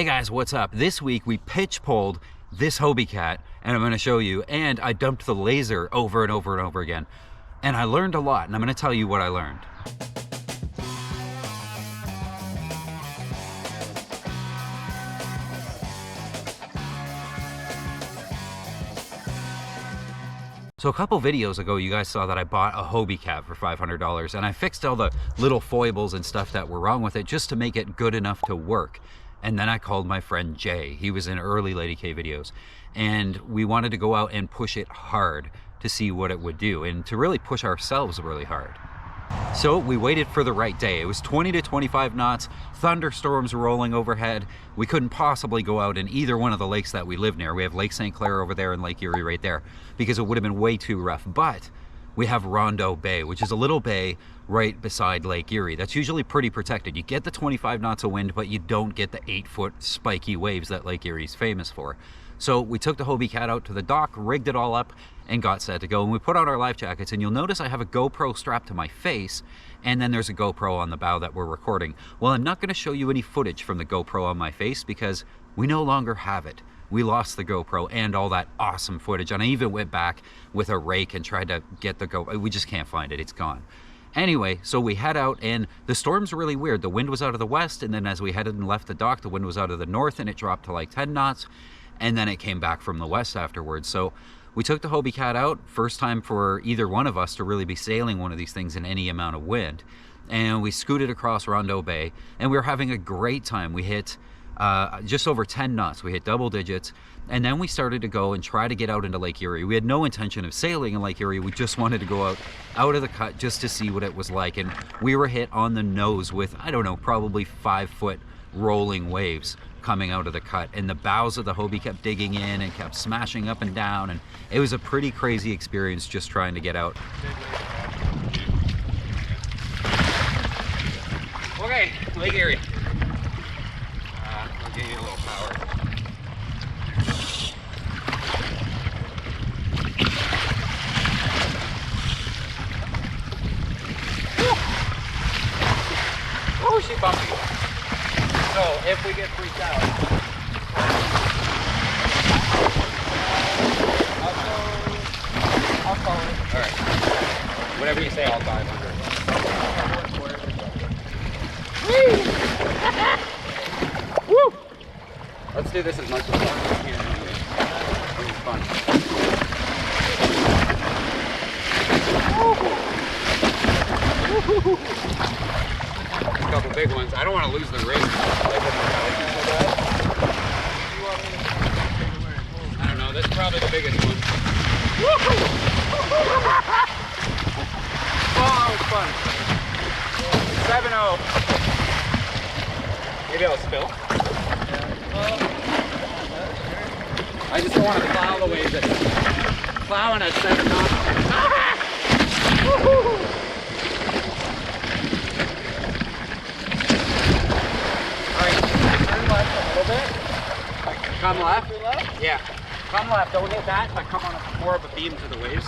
Hey guys, what's up? This week we pitch pulled this Hobie Cat, and I'm going to show you, and I dumped the laser over and over and over again. And I learned a lot, and I'm going to tell you what I learned. So a couple videos ago, you guys saw that I bought a Hobie Cat for $500, and I fixed all the little foibles and stuff that were wrong with it just to make it good enough to work. And then I called my friend Jay. He was in early Lady K videos, and we wanted to go out and push it hard to see what it would do and to really push ourselves really hard. So we waited for the right day. It was 20 to 25 knots, thunderstorms rolling overhead. We couldn't possibly go out in either one of the lakes that we live near. We have Lake St. Clair over there and Lake Erie right there because it would have been way too rough. But we have Rondo Bay, which is a little bay right beside Lake Erie. That's usually pretty protected. You get the 25 knots of wind, but you don't get the 8-foot spiky waves that Lake Erie is famous for. So we took the Hobie Cat out to the dock, rigged it all up, and got set to go. And we put on our life jackets, and you'll notice I have a GoPro strapped to my face, and then there's a GoPro on the bow that we're recording. Well, I'm not going to show you any footage from the GoPro on my face because we no longer have it. We lost the GoPro and all that awesome footage, and I even went back with a rake and tried to get the GoPro. We just can't find it. It's gone. Anyway, so we head out, and the storm's really weird. The wind was out of the west, and then as we headed and left the dock, the wind was out of the north, and it dropped to like 10 knots, and then it came back from the west afterwards. So we took the Hobie Cat out, first time for either one of us to really be sailing one of these things in any amount of wind, and we scooted across Rondo Bay, and we were having a great time. We hit just over 10 knots. We hit double digits, and then we started to go and try to get out into Lake Erie. We had no intention of sailing in Lake Erie. We just wanted to go out of the cut just to see what it was like, and we were hit on the nose with, I don't know, probably 5-foot rolling waves coming out of the cut, and the bows of the Hobie kept digging in and kept smashing up and down, and it was a pretty crazy experience just trying to get out. Okay, Lake Erie. I'll give you a little power. Oh, she bumped me. So if we get freaked out, I'll follow it. All right. Whatever you say, I'll dive under. Woo! Let's do this as much as we can. This is fun. A couple big ones. I don't want to lose the rig. I don't know. This is probably the biggest one. Oh, that was fun. 7-0. Maybe I'll spill. I just don't want to plow the waves. Plowing at 7 knots. Come left? Yeah. Come left. Don't hit that, but come on more of a beam to the waves.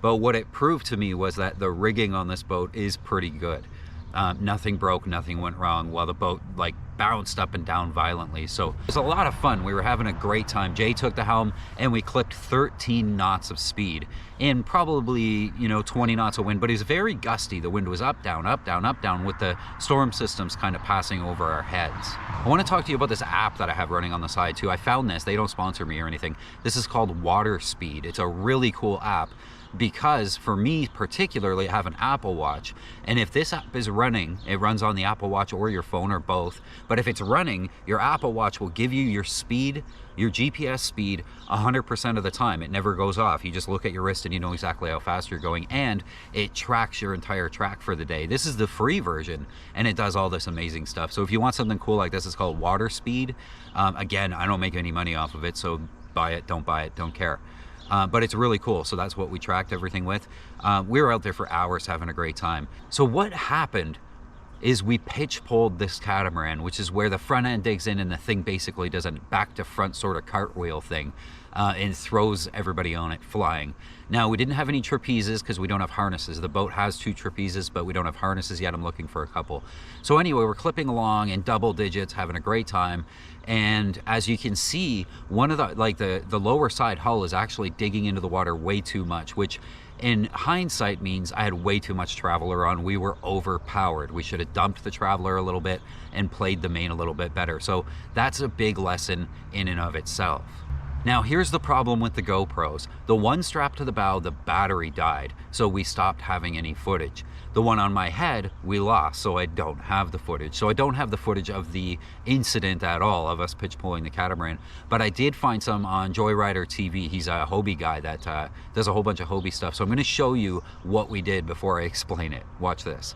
But what it proved to me was that the rigging on this boat is pretty good. Nothing broke, nothing went wrong while the boat like bounced up and down violently. So it was a lot of fun. We were having a great time. Jay took the helm and we clipped 13 knots of speed in probably, 20 knots of wind, but it was very gusty. The wind was up, down, up, down, up, down, with the storm systems kind of passing over our heads. I want to talk to you about this app that I have running on the side too. I found this. They don't sponsor me or anything. This is called Water Speed. It's a really cool app because for me particularly, I have an Apple Watch, and if this app is running, it runs on the Apple Watch or your phone or both, but if it's running, your Apple Watch will give you your speed, your GPS speed 100% of the time. It never goes off. You just look at your wrist and you know exactly how fast you're going, and it tracks your entire track for the day. This is the free version, and it does all this amazing stuff. So if you want something cool like this, it's called Water Speed. Again, I don't make any money off of it, so buy it, don't care. But it's really cool. So that's what we tracked everything with. We were out there for hours having a great time. So what happened is we pitch poled this catamaran, which is where the front end digs in and the thing basically does a back to front sort of cartwheel thing, and throws everybody on it flying. Now, we didn't have any trapezes because we don't have harnesses. The boat has 2 trapezes, but we don't have harnesses yet. I'm looking for a couple. So anyway, we're clipping along in double digits, having a great time. And as you can see, one of the lower side hull is actually digging into the water way too much, which in hindsight means I had way too much Traveler on. We were overpowered. We should have dumped the Traveler a little bit and played the main a little bit better. So that's a big lesson in and of itself. Now, here's the problem with the GoPros. The one strapped to the bow, the battery died, so we stopped having any footage. The one on my head, we lost, so I don't have the footage. So I don't have the footage of the incident at all, of us pitch pulling the catamaran, but I did find some on Joyrider TV. He's a Hobie guy that does a whole bunch of Hobie stuff. So I'm gonna show you what we did before I explain it. Watch this.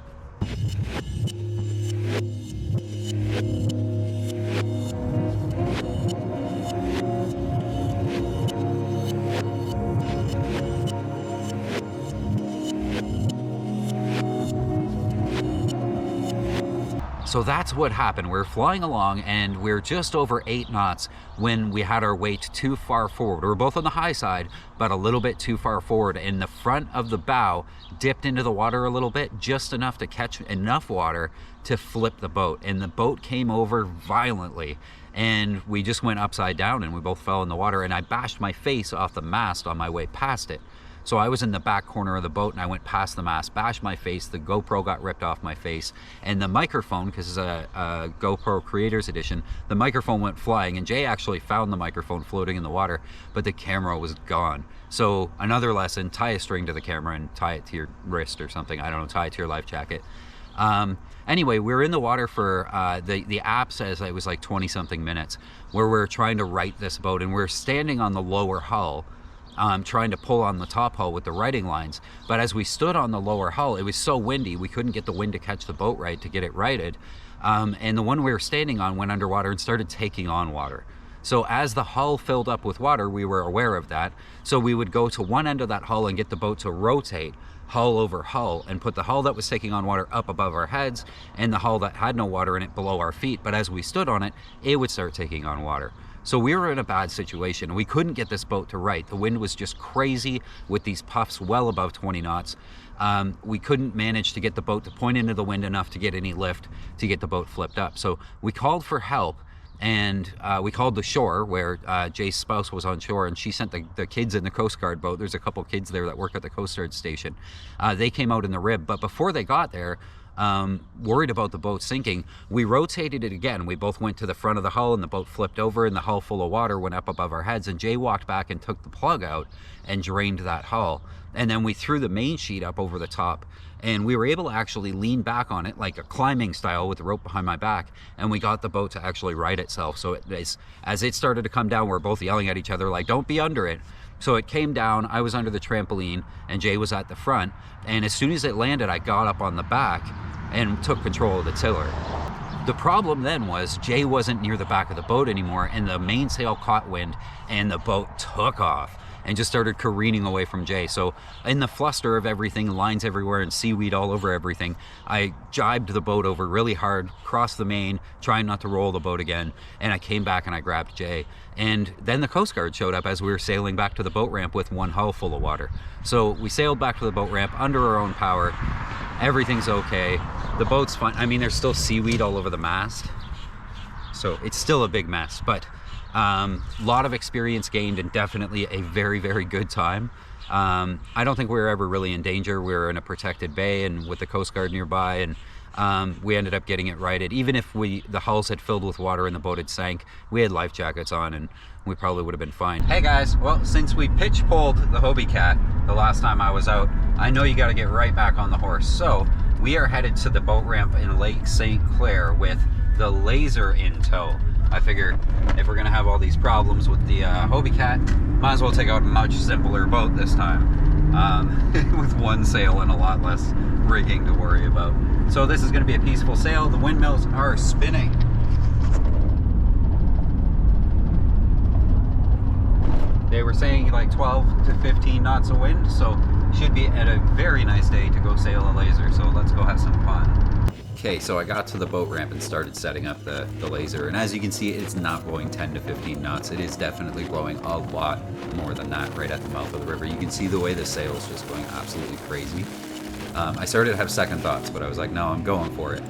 So that's what happened. We're flying along and we're just over 8 knots when we had our weight too far forward. We were both on the high side, but a little bit too far forward, and the front of the bow dipped into the water a little bit, just enough to catch enough water to flip the boat. And the boat came over violently and we just went upside down and we both fell in the water, and I bashed my face off the mast on my way past it. So I was in the back corner of the boat and I went past the mast, bashed my face, the GoPro got ripped off my face, and the microphone, because it's a GoPro Creators Edition, the microphone went flying, and Jay actually found the microphone floating in the water, but the camera was gone. So another lesson, tie a string to the camera and tie it to your wrist or something. I don't know, tie it to your life jacket. Anyway, we were in the water for, the app says it was like 20 something minutes, where we're trying to right this boat, and we're standing on the lower hull, trying to pull on the top hull with the righting lines. But as we stood on the lower hull, it was so windy, we couldn't get the wind to catch the boat right to get it righted. And the one we were standing on went underwater and started taking on water. So as the hull filled up with water, we were aware of that. So we would go to one end of that hull and get the boat to rotate hull over hull and put the hull that was taking on water up above our heads and the hull that had no water in it below our feet. But as we stood on it, it would start taking on water. So we were in a bad situation. We couldn't get this boat to right. The wind was just crazy with these puffs well above 20 knots. We couldn't manage to get the boat to point into the wind enough to get any lift to get the boat flipped up. So we called for help, and we called the shore where Jay's spouse was on shore, and she sent the kids in the Coast Guard boat. There's a couple kids there that work at the Coast Guard station. They came out in the rib, but before they got there, worried about the boat sinking, we rotated it again. We both went to the front of the hull and the boat flipped over and the hull full of water went up above our heads, and Jay walked back and took the plug out and drained that hull. And then we threw the main sheet up over the top, and we were able to actually lean back on it like a climbing style with the rope behind my back, and we got the boat to actually right itself. So as it started to come down, we were both yelling at each other like, don't be under it. So it came down, I was under the trampoline and Jay was at the front, and as soon as it landed, I got up on the back and took control of the tiller. The problem then was Jay wasn't near the back of the boat anymore, and the mainsail caught wind and the boat took off and just started careening away from Jay. So in the fluster of everything, lines everywhere and seaweed all over everything, I jibed the boat over really hard, crossed the main, trying not to roll the boat again, and I came back and I grabbed Jay. And then the Coast Guard showed up as we were sailing back to the boat ramp with one hull full of water. So we sailed back to the boat ramp under our own power. Everything's okay. The boat's fine. I mean, there's still seaweed all over the mast, so it's still a big mess, but lot of experience gained and definitely a very, very good time. I don't think we were ever really in danger. We were in a protected bay and with the Coast Guard nearby, and we ended up getting it righted. Even if the hulls had filled with water and the boat had sank, we had life jackets on and we probably would have been fine. Hey guys, well, since we pitch pulled the Hobie Cat the last time I was out, I know you got to get right back on the horse. So we are headed to the boat ramp in Lake St. Clair with the Laser in tow. I figure if we're gonna have all these problems with the Hobie Cat, might as well take out a much simpler boat this time, with one sail and a lot less rigging to worry about. So this is gonna be a peaceful sail. The windmills are spinning. They were saying like 12 to 15 knots of wind, so should be at a very nice day to go sail a Laser. So let's go have some fun. Okay, so I got to the boat ramp and started setting up the laser, and as you can see, it's not blowing 10 to 15 knots. It is definitely blowing a lot more than that right at the mouth of the river. You can see the way the sail's just going absolutely crazy. I started to have second thoughts, but I was like, no, I'm going for it.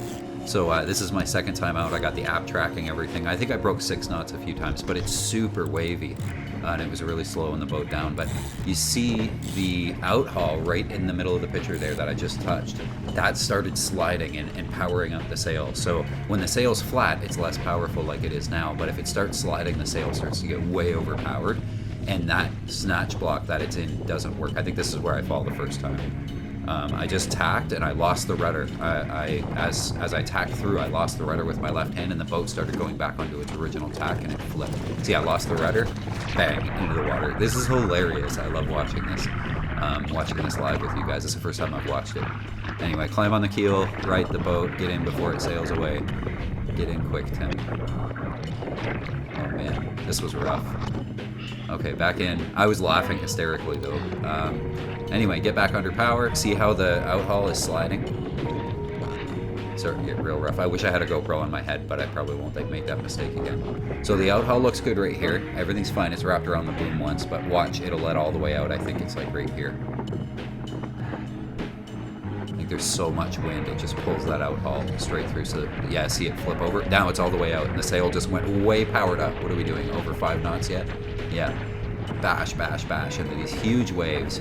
So this is my second time out. I got the app tracking everything. I think I broke 6 knots a few times, but it's super wavy. And it was really slowing the boat down. But you see the outhaul right in the middle of the picture there that I just touched. That started sliding and powering up the sail. So when the sail's flat, it's less powerful like it is now. But if it starts sliding, the sail starts to get way overpowered. And that snatch block that it's in doesn't work. I think this is where I fall the first time. I just tacked and I lost the rudder. As I tacked through, I lost the rudder with my left hand, and the boat started going back onto its original tack, and it flipped. See, I lost the rudder, bang, into the water. This is hilarious. I love watching this. Watching this live with you guys. This is the first time I've watched it. Anyway, climb on the keel, right the boat, get in before it sails away. Get in quick, Tim. Oh man, this was rough. Okay, back in. I was laughing hysterically though. Anyway, get back under power. See how the outhaul is sliding? Starting to get real rough. I wish I had a GoPro on my head, but I probably won't make that mistake again. So the outhaul looks good right here. Everything's fine. It's wrapped around the boom once, but watch, it'll let all the way out. I think it's like right here. I think there's so much wind, it just pulls that outhaul straight through. So yeah, see it flip over? Now it's all the way out, and the sail just went way powered up. What are we doing? Over 5 knots yet? Yeah. Bash, bash, bash into these huge waves.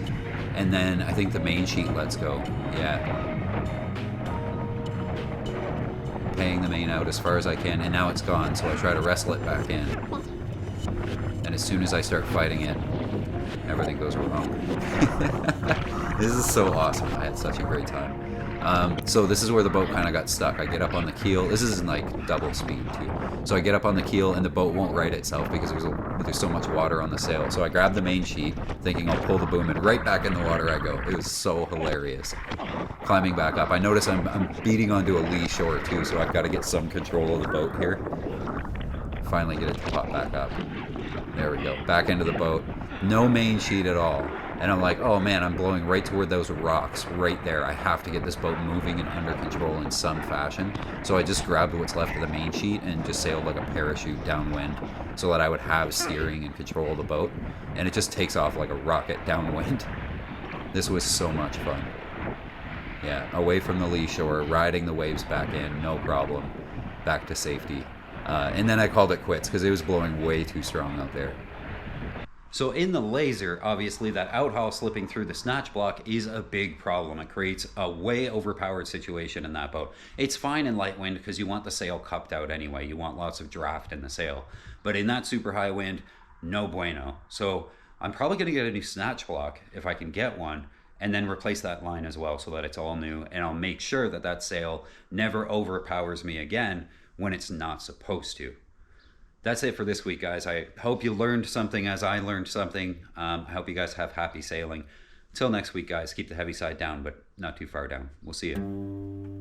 And then I think the main sheet lets go. Yeah. Paying the main out as far as I can, and now it's gone, so I try to wrestle it back in. And as soon as I start fighting it, everything goes wrong. This is so awesome. I had such a great time. So this is where the boat kind of got stuck. I get up on the keel. This is in like double speed too. So I get up on the keel and the boat won't right itself because there's so much water on the sail. So I grab the main sheet thinking I'll pull the boom and right back in the water I go. It was so hilarious. Climbing back up. I notice I'm beating onto a lee shore too, so I've got to get some control of the boat here. Finally get it to pop back up. There we go. Back into the boat. No main sheet at all. And I'm like, oh man, I'm blowing right toward those rocks right there. I have to get this boat moving and under control in some fashion. So I just grabbed what's left of the main sheet and just sailed like a parachute downwind so that I would have steering and control of the boat. And it just takes off like a rocket downwind. This was so much fun. Yeah, away from the lee shore, riding the waves back in, no problem. Back to safety. And then I called it quits because it was blowing way too strong out there. So in the laser, obviously that outhaul slipping through the snatch block is a big problem. It creates a way overpowered situation in that boat. It's fine in light wind because you want the sail cupped out anyway. You want lots of draft in the sail. But in that super high wind, no bueno. So I'm probably going to get a new snatch block if I can get one, and then replace that line as well so that it's all new. And I'll make sure that that sail never overpowers me again when it's not supposed to. That's it for this week, guys. I hope you learned something as I learned something. I hope you guys have happy sailing. Until next week, guys, keep the heavy side down, but not too far down. We'll see you.